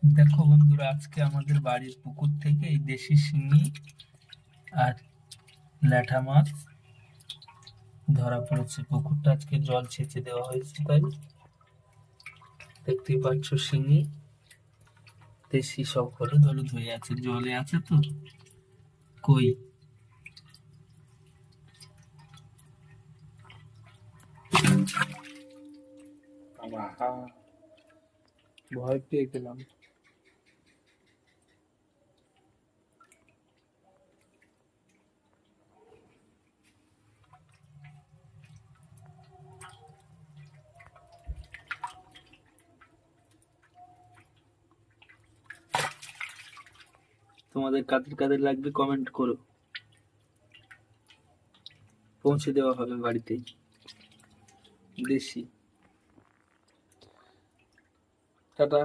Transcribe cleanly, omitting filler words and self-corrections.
দেখো বন্ধুরা, আজকে আমাদের বাড়ির পুকুর থেকে এই দেশি শিঙি আর ল্যাঠা মাছ ধরা পড়েছে। পুকুরটা আজকে জল ছেঁচে দেওয়া হয়েছে, তাই দেখতেই পাচ্ছ শিঙি দেশি সব হলুদ হলুদ হয়ে আছে, জলে আছে তো। কই ভয় পেয়ে গেলাম। তোমাদের কাদের কাদের লাগবে কমেন্ট করো, পৌঁছে দেওয়া হবে বাড়িতে। দেশি। টাটা।